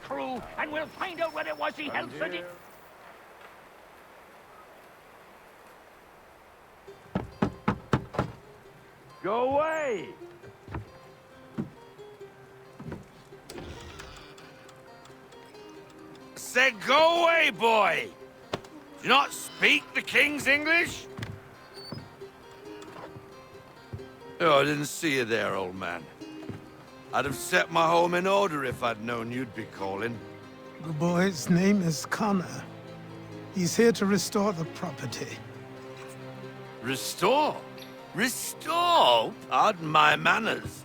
crew, and we'll find out what it was he held for the... Go away! Said go away, boy! Do you not speak the King's English? Oh, I didn't see you there, old man. I'd have set my home in order if I'd known you'd be calling. The boy's name is Connor. He's here to restore the property. Restore? Restore? Pardon my manners.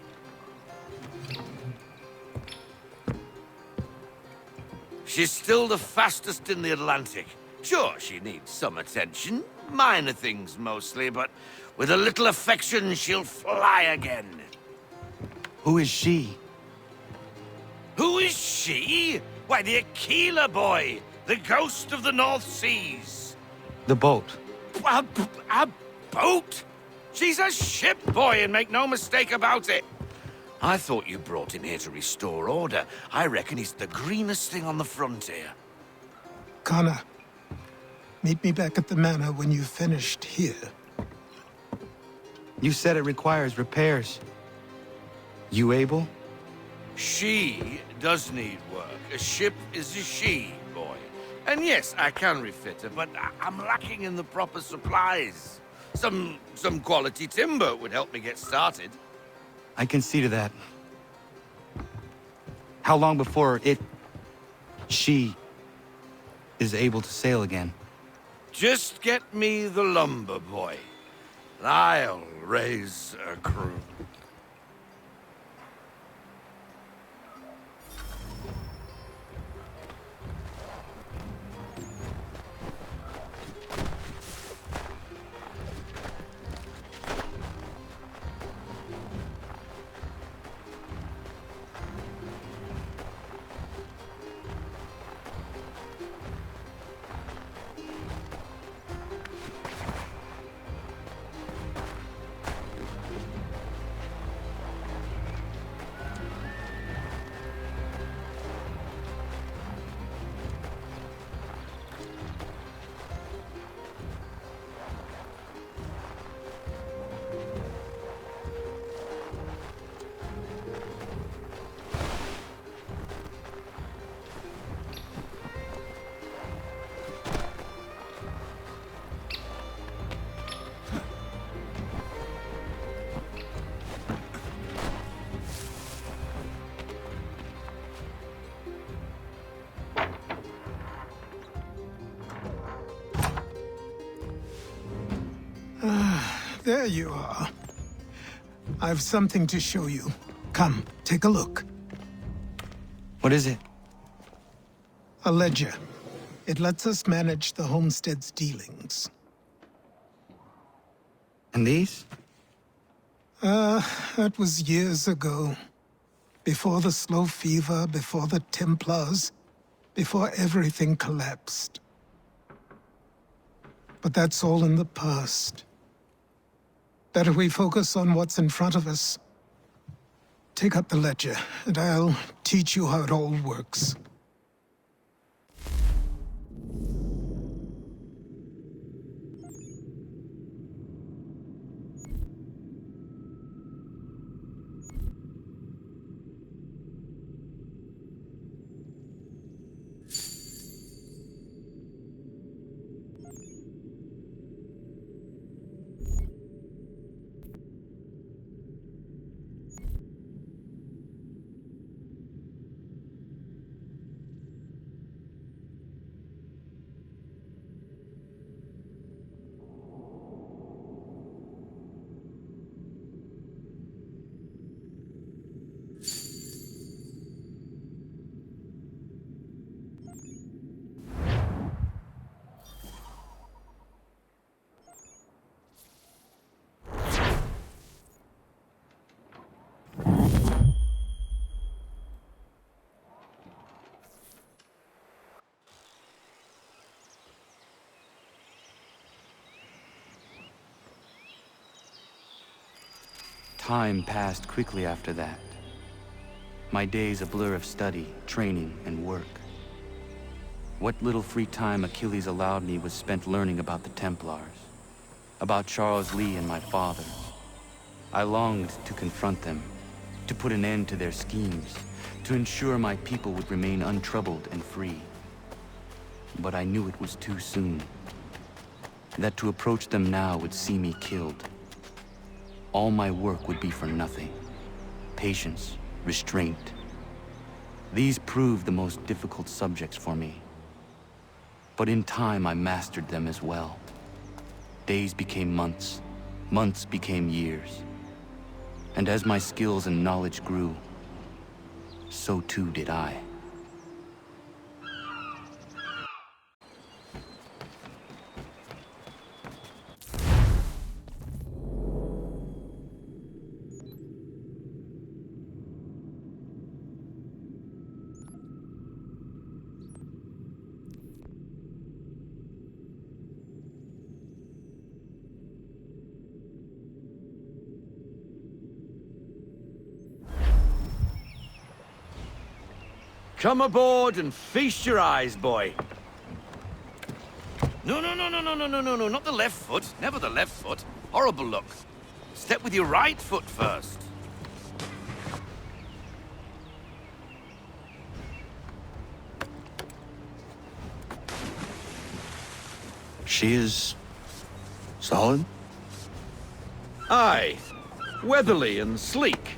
She's still the fastest in the Atlantic. Sure, she needs some attention. Minor things mostly, but with a little affection, she'll fly again. Who is she? Who is she? Why, the Aquila boy, the ghost of the North Seas. The boat. A boat? She's a ship, boy, and make no mistake about it. I thought you brought him here to restore order. I reckon he's the greenest thing on the frontier. Connor, meet me back at the manor when you've finished here. You said it requires repairs. You able? She does need work. A ship is a she, boy. And yes, I can refit her, but I'm lacking in the proper supplies. Some quality timber would help me get started. I can see to that. How long before she is able to sail again? Just get me the lumber, boy. I'll raise a crew. There you are. I've something to show you. Come, take a look. What is it? A ledger. It lets us manage the homestead's dealings. And these? That was years ago. Before the slow fever, before the Templars, before everything collapsed. But that's all in the past. Better we focus on what's in front of us. Take up the ledger, and I'll teach you how it all works. Time passed quickly after that. My days a blur of study, training, and work. What little free time Achilles allowed me was spent learning about the Templars, about Charles Lee and my father. I longed to confront them, to put an end to their schemes, to ensure my people would remain untroubled and free. But I knew it was too soon, that to approach them now would see me killed. All my work would be for nothing. Patience, restraint. These proved the most difficult subjects for me. But in time, I mastered them as well. Days became months, months became years. And as my skills and knowledge grew, so too did I. Come aboard and feast your eyes, boy. No, not the left foot. Never the left foot. Horrible look. Step with your right foot first. She is solid? Aye. Weatherly and sleek.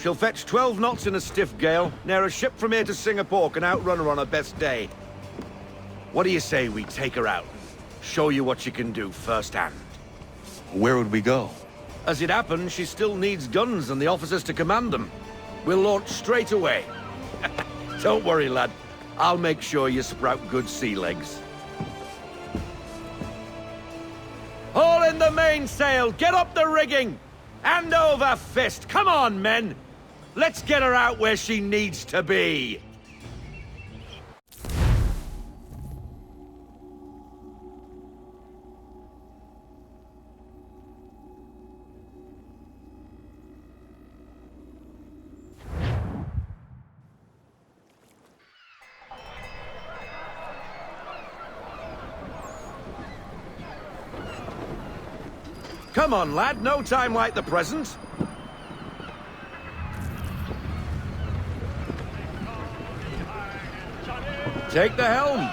She'll fetch 12 knots in a stiff gale. Ne'er a ship from here to Singapore can outrun her on her best day. What do you say we take her out? Show you what she can do firsthand. Where would we go? As it happens, she still needs guns and the officers to command them. We'll launch straight away. Don't worry, lad. I'll make sure you sprout good sea legs. Haul in the mainsail! Get up the rigging! Hand over fist! Come on, men! Let's get her out where she needs to be! Come on, lad. No time like the present. Take the helm.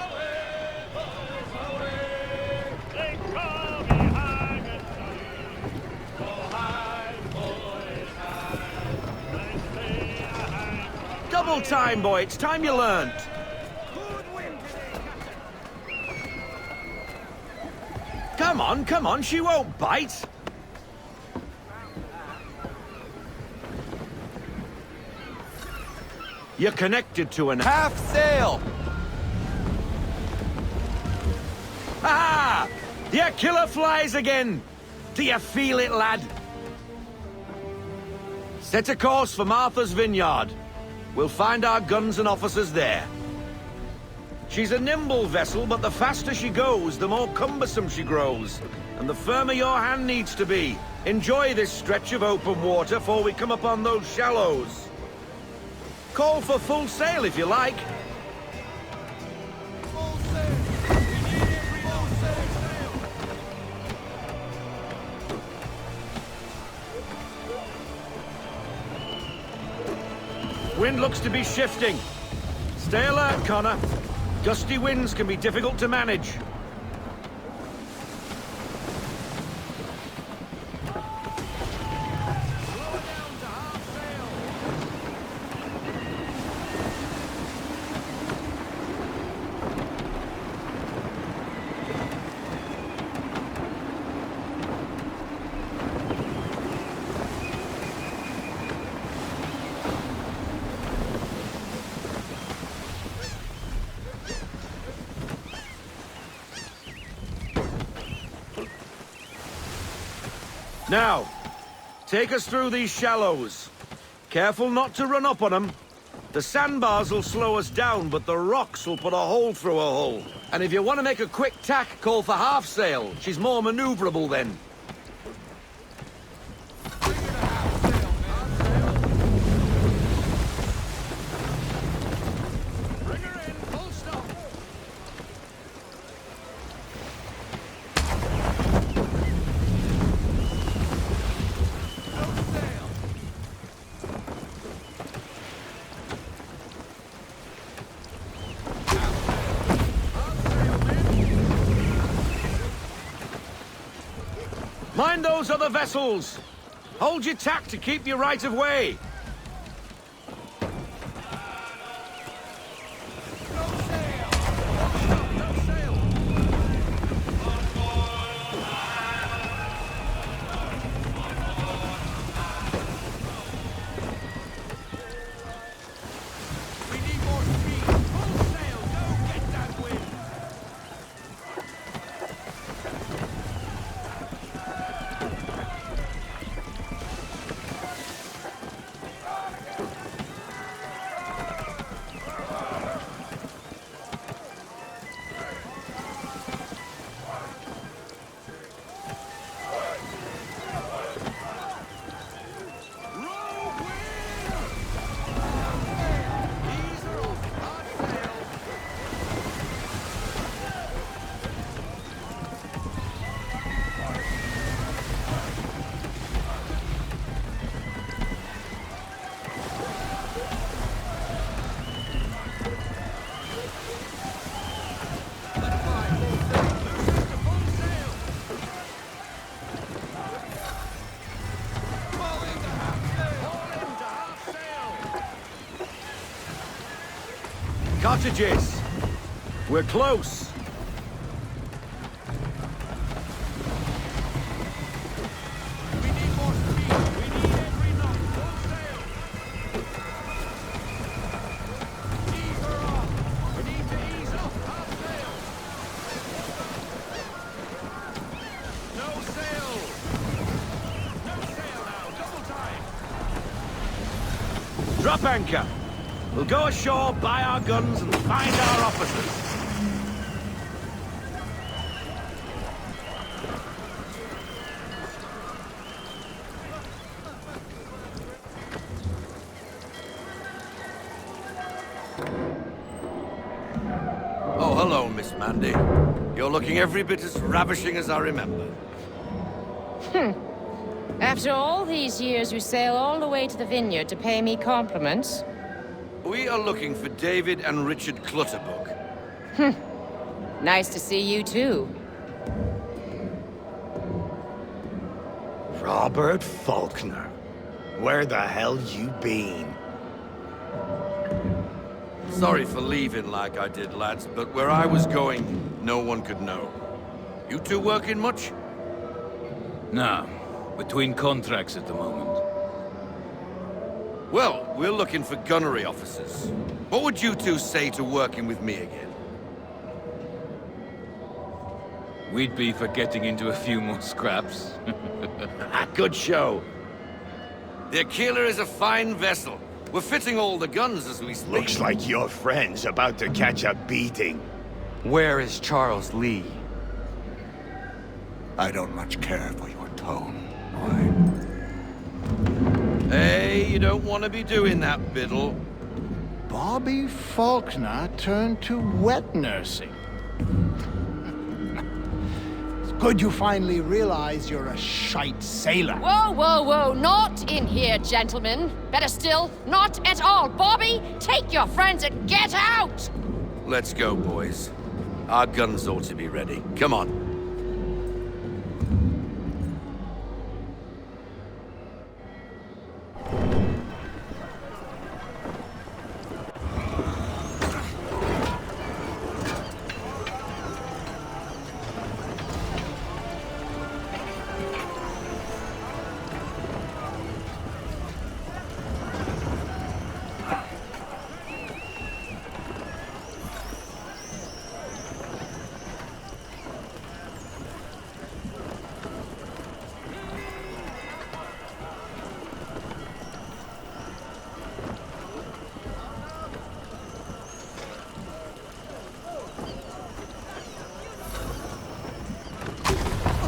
Double time, boy. It's time you learned. Come on. She won't bite. You're connected to an Half sail! Ah! Your killer flies again! Do you feel it, lad? Set a course for Martha's Vineyard. We'll find our guns and officers there. She's a nimble vessel, but the faster she goes, the more cumbersome she grows. And the firmer your hand needs to be. Enjoy this stretch of open water before we come upon those shallows. Call for full sail if you like. Full sail! We need every full sail! Wind looks to be shifting. Stay alert, Connor. Gusty winds can be difficult to manage. Now, take us through these shallows. Careful not to run up on them. The sandbars will slow us down, but the rocks will put a hole through a hull. And if you want to make a quick tack, call for half sail. She's more maneuverable then. Mind those other vessels! Hold your tack to keep your right of way! Cottages! We're close! We need more speed! We need every knot! Full sail! Ease her off! We need to ease up! Half sail! No sail! No sail now! Double time! Drop anchor! We'll go ashore, buy our guns, and find our officers. Oh, hello, Miss Mandy. You're looking every bit as ravishing as I remember. After all these years, you sail all the way to the vineyard to pay me compliments? We are looking for David and Richard Clutterbuck. Nice to see you, too. Robert Faulkner. Where the hell you been? Sorry for leaving like I did, lads, but where I was going, no one could know. You two working much? No. Between contracts at the moment. Well, we're looking for gunnery officers. What would you two say to working with me again? We'd be for getting into a few more scraps. Good show. The Aquila is a fine vessel. We're fitting all the guns as we speak. Looks like your friend's about to catch a beating. Where is Charles Lee? I don't much care for your tone, boy. Hey, you don't want to be doing that, Biddle. Bobby Faulkner turned to wet nursing. It's good you finally realize you're a shite sailor. Whoa, whoa, whoa, not in here, gentlemen. Better still, not at all. Bobby, take your friends and get out! Let's go, boys. Our guns ought to be ready. Come on.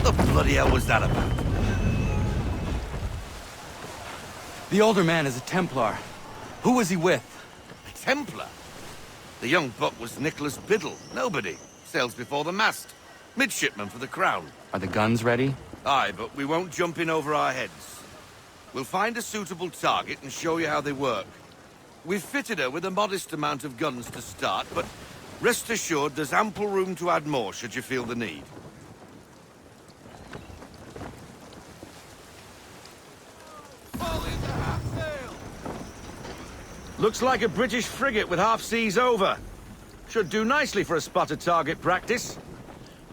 What the bloody hell was that about? The older man is a Templar. Who was he with? A Templar? The young buck was Nicholas Biddle. Nobody. Sails before the mast. Midshipman for the Crown. Are the guns ready? Aye, but we won't jump in over our heads. We'll find a suitable target and show you how they work. We've fitted her with a modest amount of guns to start, but rest assured there's ample room to add more should you feel the need. Looks like a British frigate with half seas over. Should do nicely for a spotted target practice.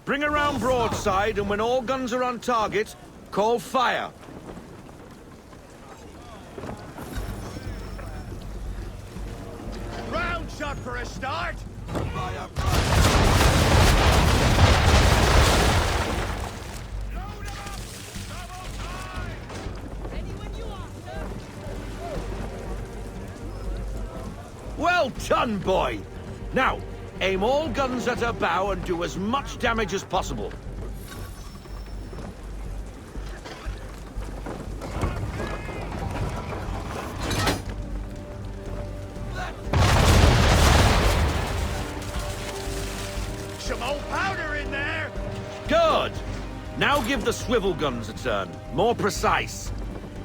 Bring around broadside, and when all guns are on target, call fire. Round shot for a start. Well done, boy! Now, aim all guns at her bow and do as much damage as possible. Some old powder in there. Good! Now give the swivel guns a turn. More precise.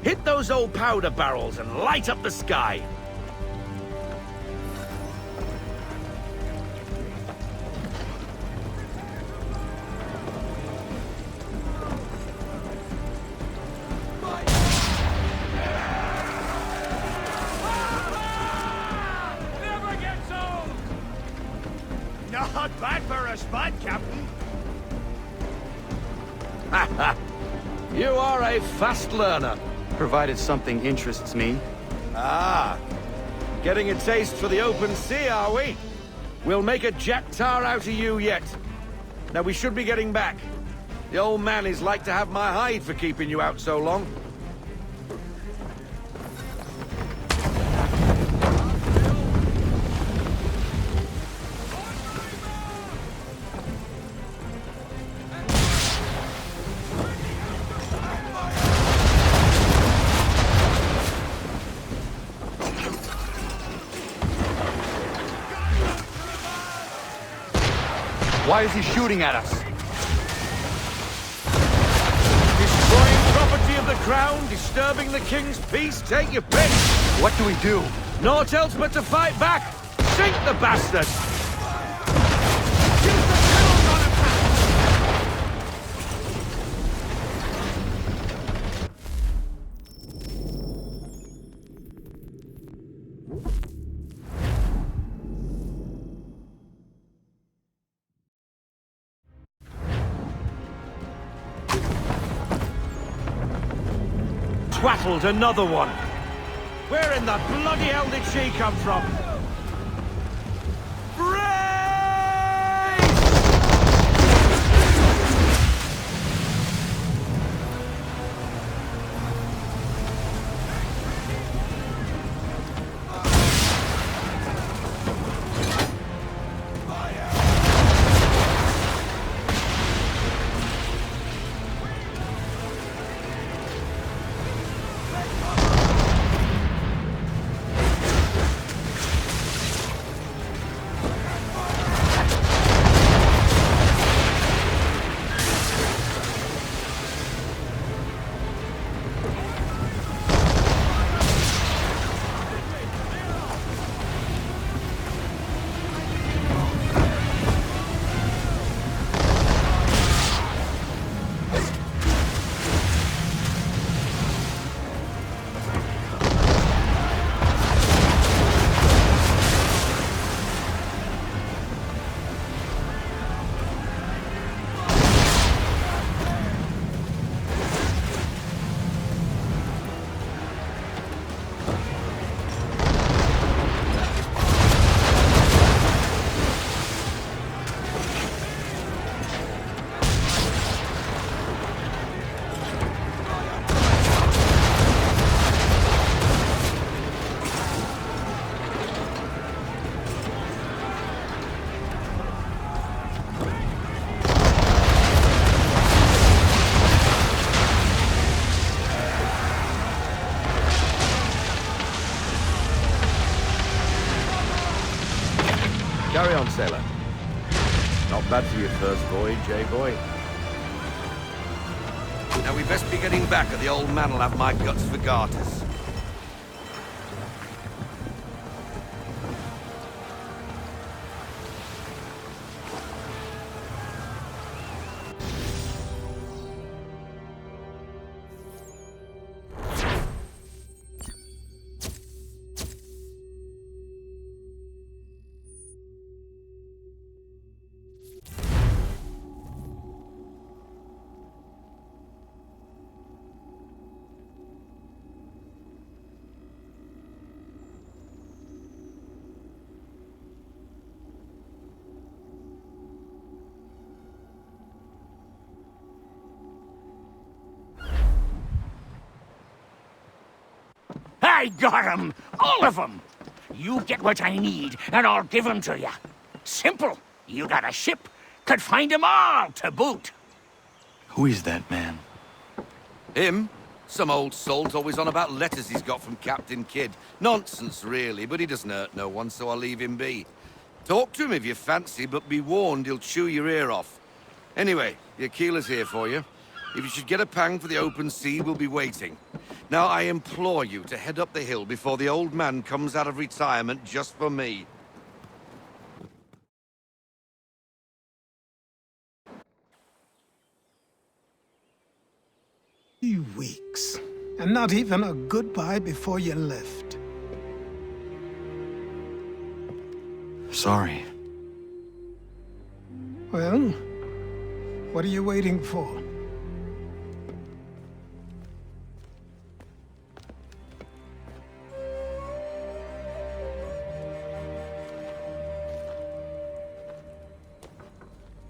Hit those old powder barrels and light up the sky. Never gets old. Not bad for a spot, Captain. You are a fast learner. Provided something interests me. Ah, getting a taste for the open sea, are we? We'll make a jack tar out of you yet. Now we should be getting back. The old man is like to have my hide for keeping you out so long. Why is he shooting at us? Destroying property of the crown, disturbing the king's peace, take your pick. What do we do? Naught else but to fight back. Sink the bastard! Twattled another one. Where in the bloody hell did she come from? Carry on, sailor. Not bad for your first voyage, eh, boy? Now we best be getting back, or the old man will have my guts for garters. I got 'em! All of 'em! You get what I need, and I'll give 'em to you. Simple. You got a ship, could find 'em all to boot. Who is that man? Him? Some old salt's always on about letters he's got from Captain Kidd. Nonsense, really, but he doesn't hurt no one, so I'll leave him be. Talk to him if you fancy, but be warned he'll chew your ear off. Anyway, your keeler's here for you. If you should get a pang for the open sea, we'll be waiting. Now, I implore you to head up the hill before the old man comes out of retirement just for me. 3 weeks, and not even a goodbye before you left. Sorry. Well, what are you waiting for?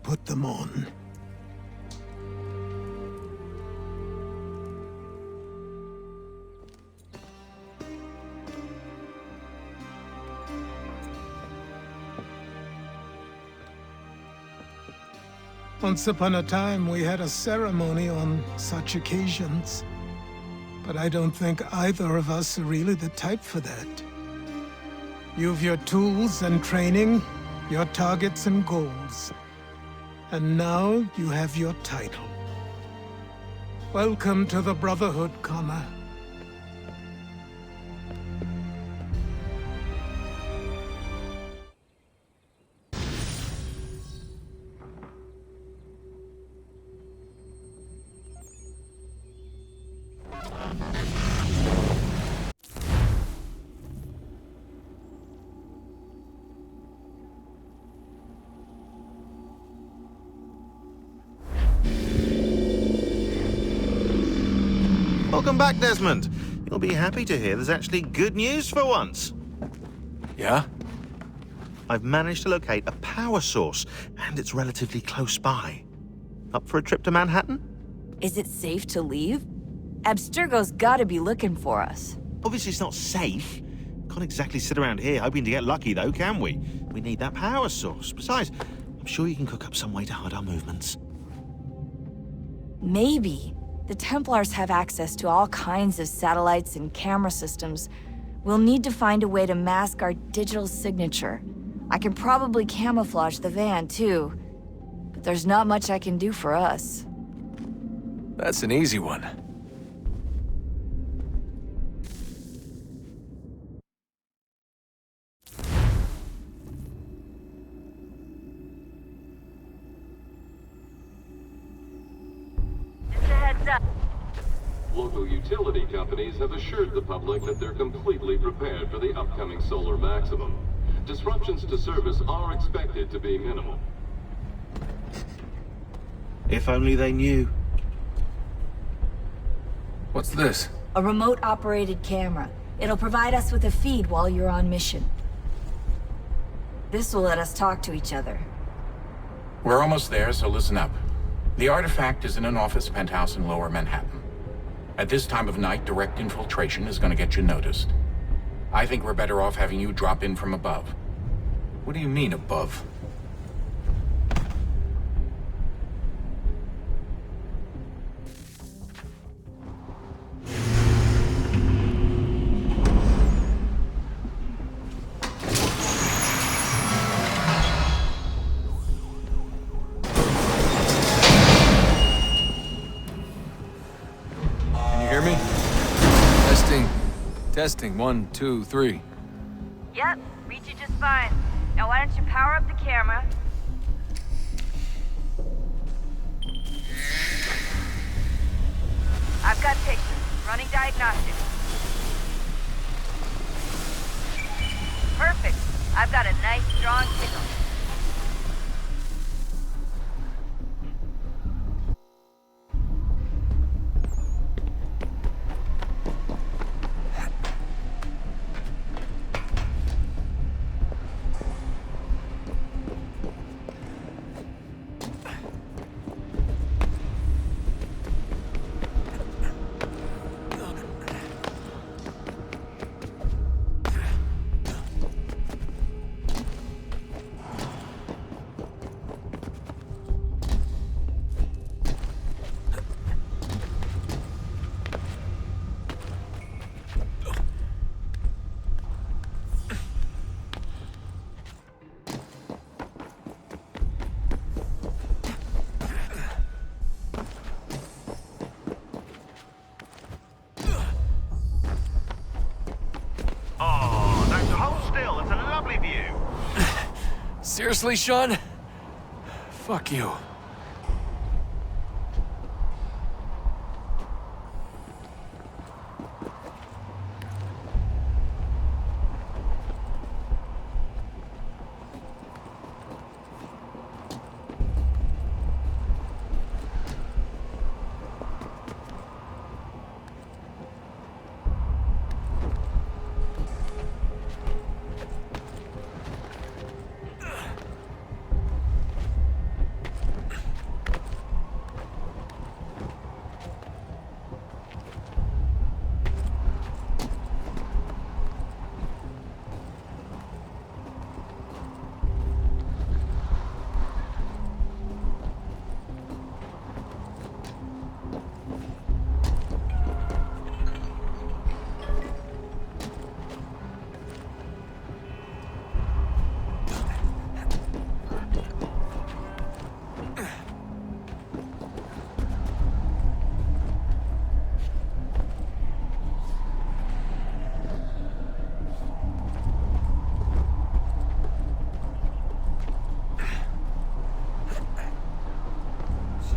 Put them on. Once upon a time, we had a ceremony on such occasions. But I don't think either of us are really the type for that. You've your tools and training, your targets and goals. And now you have your title. Welcome to the Brotherhood, Connor. Welcome back, Desmond. You'll be happy to hear there's actually good news for once. Yeah? I've managed to locate a power source, and it's relatively close by. Up for a trip to Manhattan? Is it safe to leave? Abstergo's gotta be looking for us. Obviously it's not safe. Can't exactly sit around here hoping to get lucky, though, can we? We need that power source. Besides, I'm sure you can cook up some way to hide our movements. Maybe. The Templars have access to all kinds of satellites and camera systems. We'll need to find a way to mask our digital signature. I can probably camouflage the van, too. But there's not much I can do for us. That's an easy one. Local utility companies have assured the public that they're completely prepared for the upcoming solar maximum. Disruptions to service are expected to be minimal. If only they knew. What's this? A remote-operated camera. It'll provide us with a feed while you're on mission. This will let us talk to each other. We're almost there, so listen up. The artifact is in an office penthouse in Lower Manhattan. At this time of night, direct infiltration is going to get you noticed. I think we're better off having you drop in from above. What do you mean, above? Testing, 1, 2, 3. Yep, reach you just fine. Now why don't you power up the camera? I've got pictures. Running diagnostics. Perfect. I've got a nice, strong signal. Seriously, Sean? Fuck you.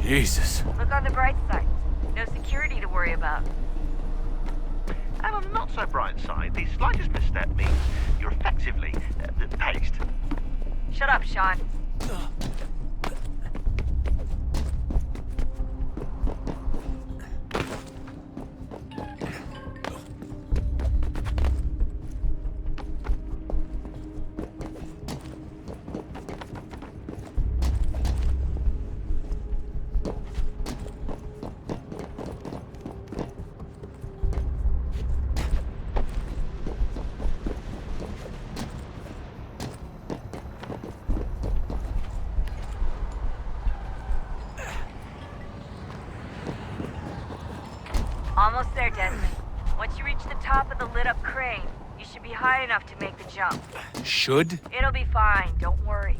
Jesus. Look on the bright side. No security to worry about. And on the not so bright side, the slightest misstep means you're effectively paced. Shut up, Sean. Almost there, Desmond. Once you reach the top of the lit-up crane, you should be high enough to make the jump. Should? It'll be fine, don't worry.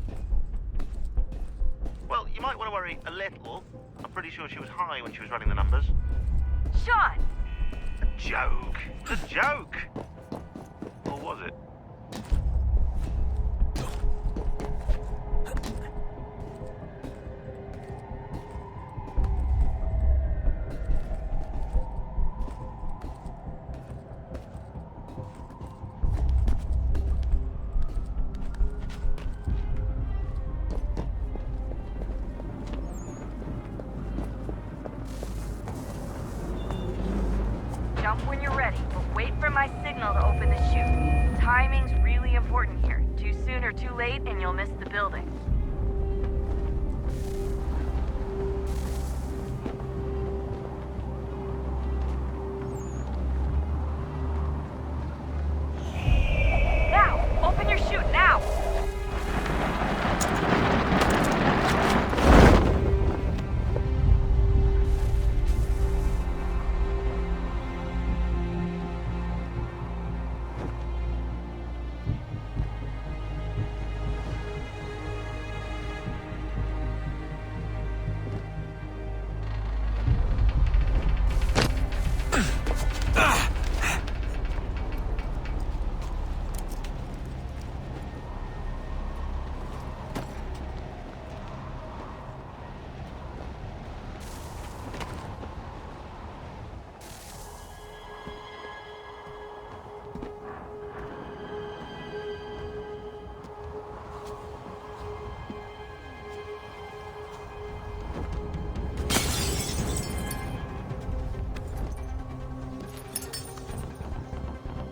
Well, you might want to worry a little. I'm pretty sure she was high when she was running the numbers. Sean! A joke. A joke. Or was it? Jump when you're ready, but wait for my signal to open the chute. Timing's really important here. Too soon or too late, and you'll miss the building. Now! Open your chute, now!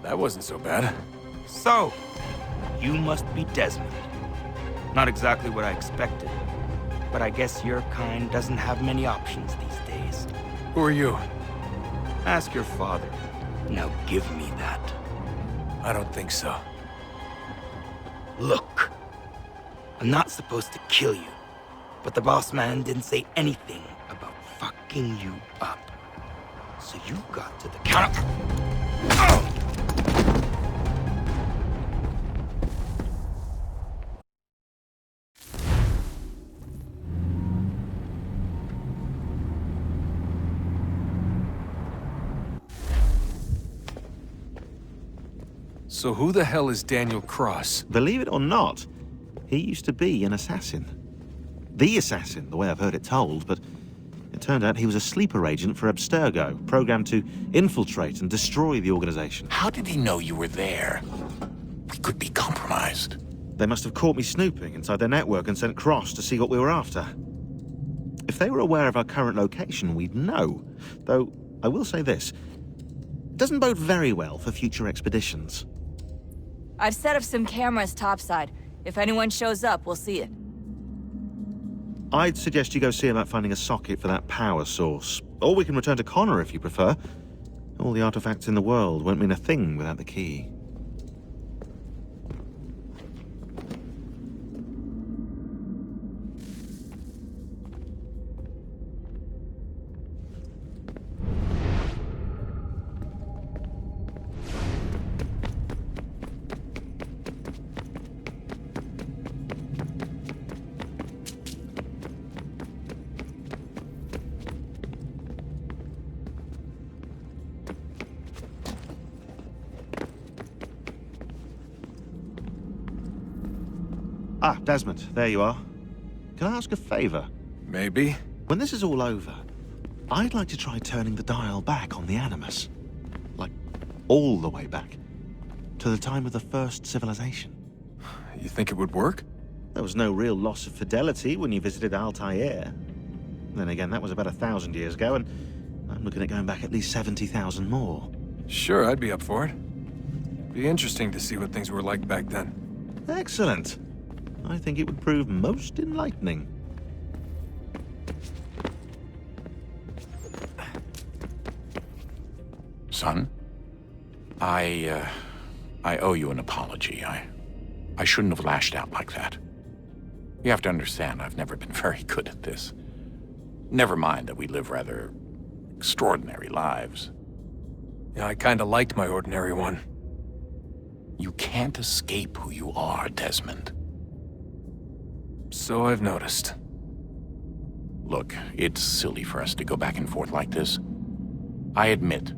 That wasn't so bad. So, you must be Desmond. Not exactly what I expected, but I guess your kind doesn't have many options these days. Who are you? Ask your father. Now give me that. I don't think so. Look, I'm not supposed to kill you, but the boss man didn't say anything about fucking you up. So you got to the counter. Oh! So who the hell is Daniel Cross? Believe it or not, He used to be an assassin. The assassin, the way I've heard it told, but it turned out he was a sleeper agent for Abstergo, programmed to infiltrate and destroy the organization. How did he know you were there? We could be compromised. They must have caught me snooping inside their network and sent Cross to see what we were after. If they were aware of our current location, we'd know. Though, I will say this. It doesn't bode very well for future expeditions. I've set up some cameras topside. If anyone shows up, we'll see it. I'd suggest you go see about finding a socket for that power source. Or we can return to Connor if you prefer. All the artifacts in the world won't mean a thing without the key. Ah, Desmond, there you are. Can I ask a favor? Maybe. When this is all over, I'd like to try turning the dial back on the Animus. Like, all the way back. To the time of the first civilization. You think it would work? There was no real loss of fidelity when you visited Altair. Then again, that was about 1,000 years ago, and I'm looking at going back at least 70,000 more. Sure, I'd be up for it. Be interesting to see what things were like back then. Excellent. I think it would prove most enlightening. Son, I owe you an apology. I shouldn't have lashed out like that. You have to understand, I've never been very good at this. Never mind that we live rather extraordinary lives. Yeah, I kinda liked my ordinary one. You can't escape who you are, Desmond. So I've noticed. Look, it's silly for us to go back and forth like this. I admit,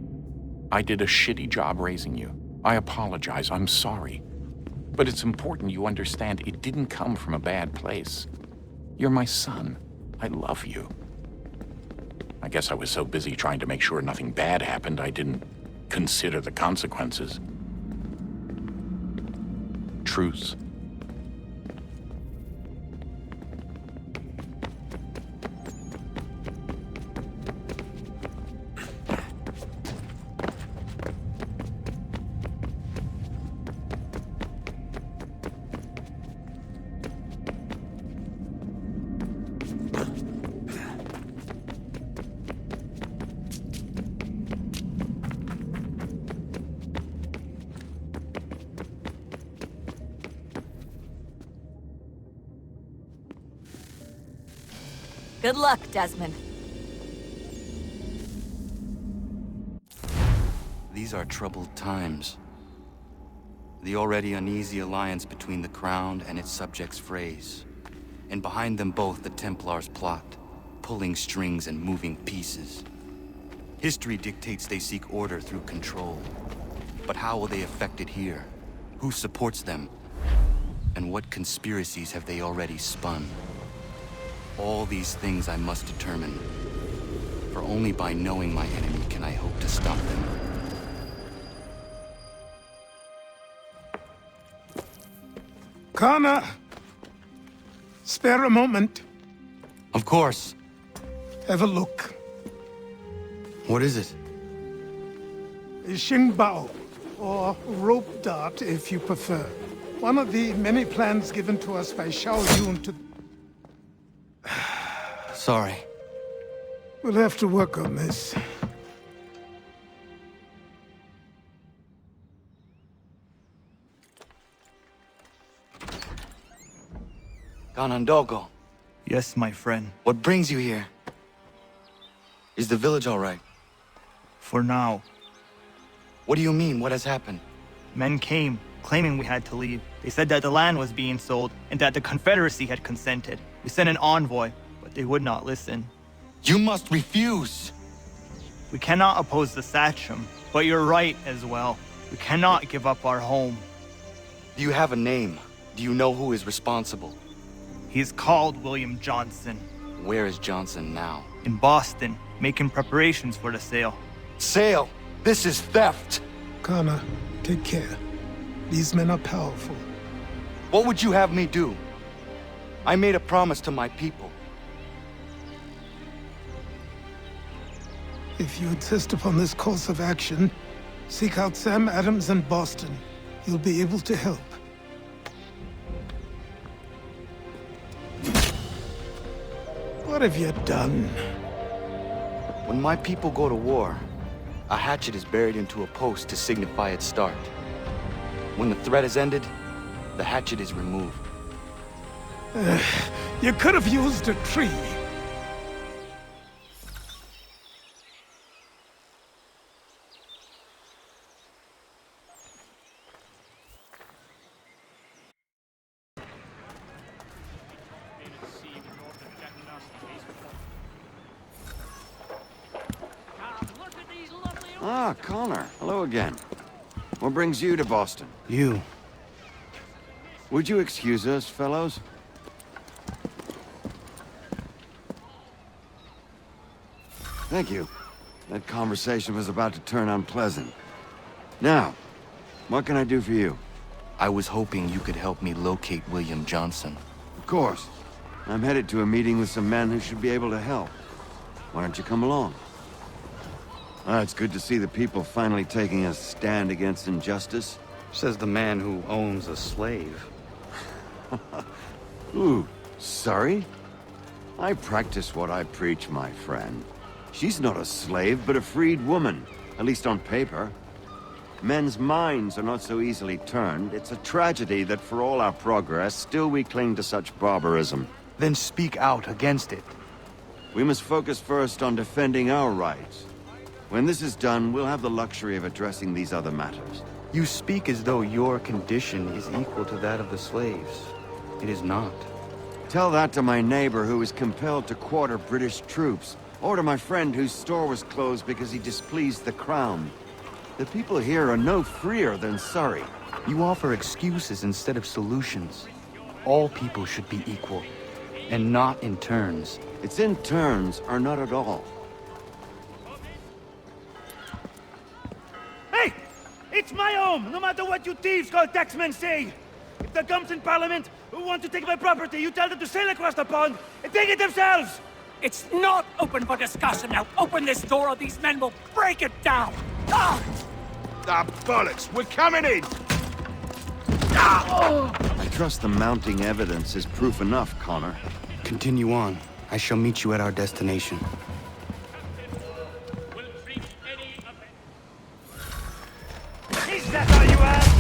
I did a shitty job raising you. I apologize, I'm sorry. But it's important you understand it didn't come from a bad place. You're my son. I love you. I guess I was so busy trying to make sure nothing bad happened, I didn't consider the consequences. Truce. Good luck, Desmond. These are troubled times. The already uneasy alliance between the Crown and its subjects frays. And behind them both the Templars plot, pulling strings and moving pieces. History dictates they seek order through control. But how will they affect it here? Who supports them? And what conspiracies have they already spun? All these things I must determine. For only by knowing my enemy can I hope to stop them. Connor! Spare a moment. Of course. Have a look. What is it? Xingbao, or rope dart if you prefer. One of the many plans given to us by Xiao Yun to... Sorry. We'll have to work on this. Ganondogo. Yes, my friend. What brings you here? Is the village all right? For now. What do you mean? What has happened? Men came, claiming we had to leave. They said that the land was being sold, and that the Confederacy had consented. We sent an envoy, but they would not listen. You must refuse! We cannot oppose the Sachem, but you're right as well. We cannot give up our home. Do you have a name? Do you know who is responsible? He's called William Johnson. Where is Johnson now? In Boston, making preparations for the sale. Sale? This is theft! Connor, take care. These men are powerful. What would you have me do? I made a promise to my people. If you insist upon this course of action, seek out Sam Adams in Boston. He'll be able to help. What have you done? When my people go to war, a hatchet is buried into a post to signify its start. When the threat is ended, the hatchet is removed. You could have used a tree. Ah, Connor. Hello again. What brings you to Boston? You. Would you excuse us, fellows? Thank you. That conversation was about to turn unpleasant. Now, what can I do for you? I was hoping you could help me locate William Johnson. Of course. I'm headed to a meeting with some men who should be able to help. Why don't you come along? It's good to see the people finally taking a stand against injustice. Says the man who owns a slave. Ooh, sorry? I practice what I preach, my friend. She's not a slave, but a freed woman, at least on paper. Men's minds are not so easily turned. It's a tragedy that for all our progress, still we cling to such barbarism. Then speak out against it. We must focus first on defending our rights. When this is done, we'll have the luxury of addressing these other matters. You speak as though your condition is equal to that of the slaves. It is not. Tell that to my neighbor who was compelled to quarter British troops, or to my friend whose store was closed because he displeased the crown. The people here are no freer than Surrey. You offer excuses instead of solutions. All people should be equal, and not in turns. It's in turns, or not at all. Hey! It's my home, no matter what you thieves called taxmen say! If the gums in Parliament who want to take my property, you tell them to sail across the pond and take it themselves! It's not open for discussion now. Open this door or these men will break it down. Ah! Ah, bollocks! We're coming in! I trust the mounting evidence is proof enough, Connor. Continue on. I shall meet you at our destination. Is that all you have?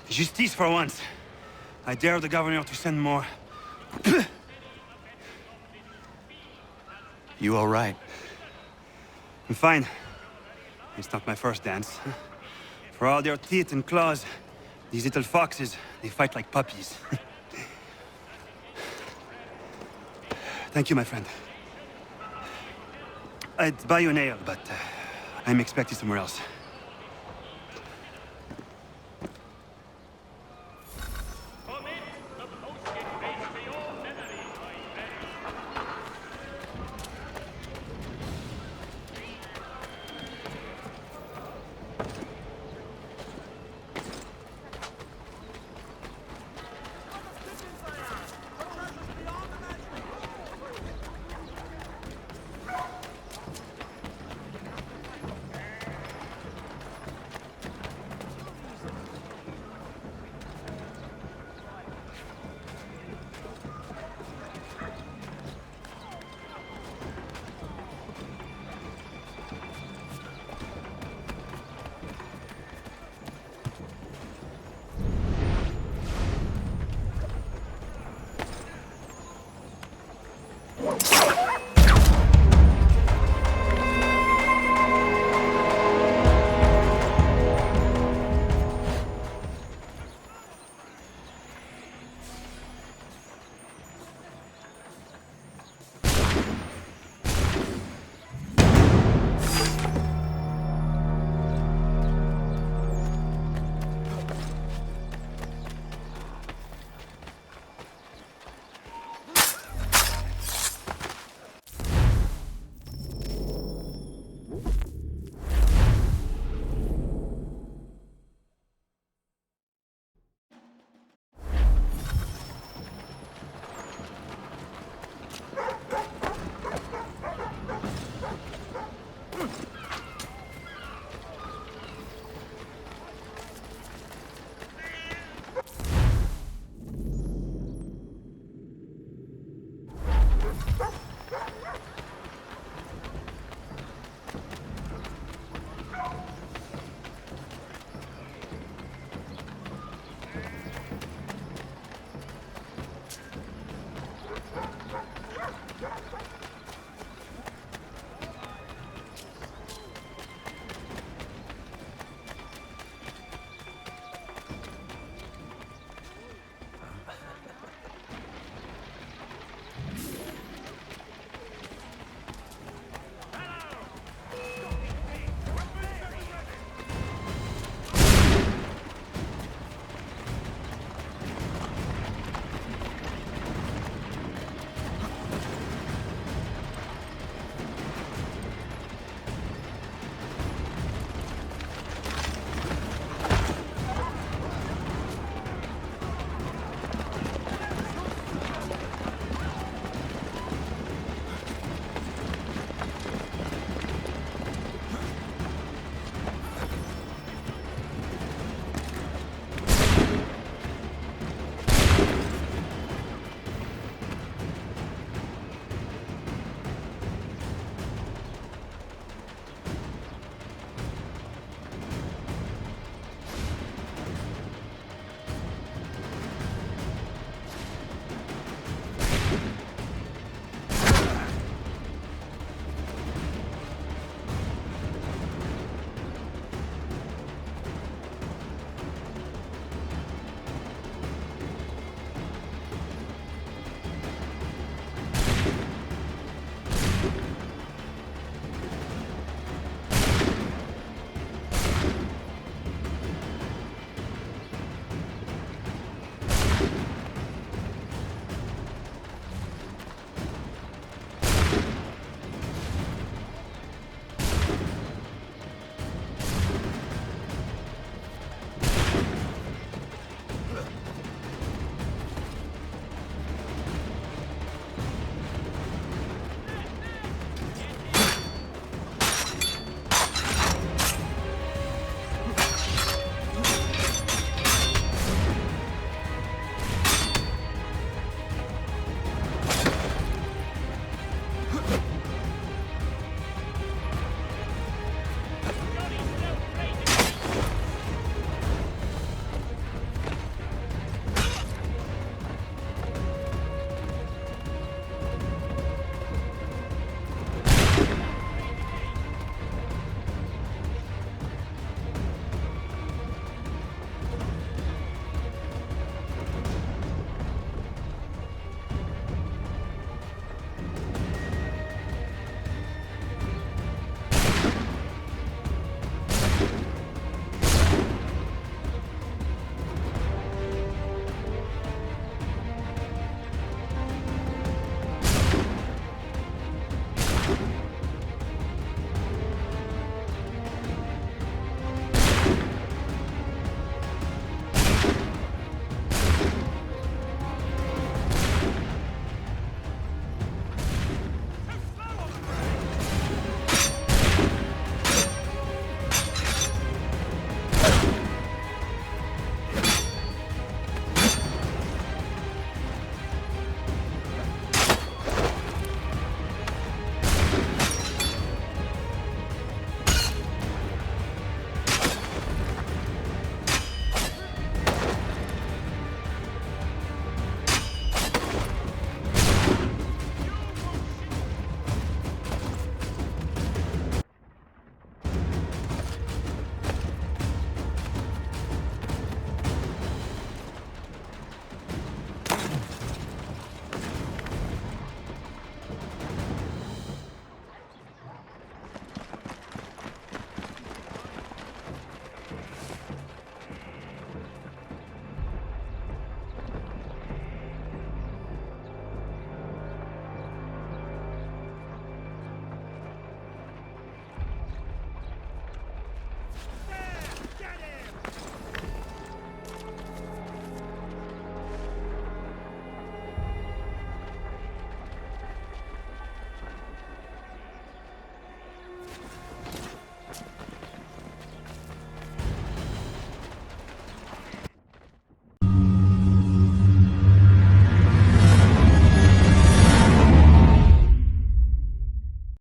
Justice for once. I dare the governor to send more. You all right? I'm fine. It's not my first dance. For all their teeth and claws, these little foxes, they fight like puppies. Thank you, my friend. I'd buy you an ale, but I'm expected somewhere else.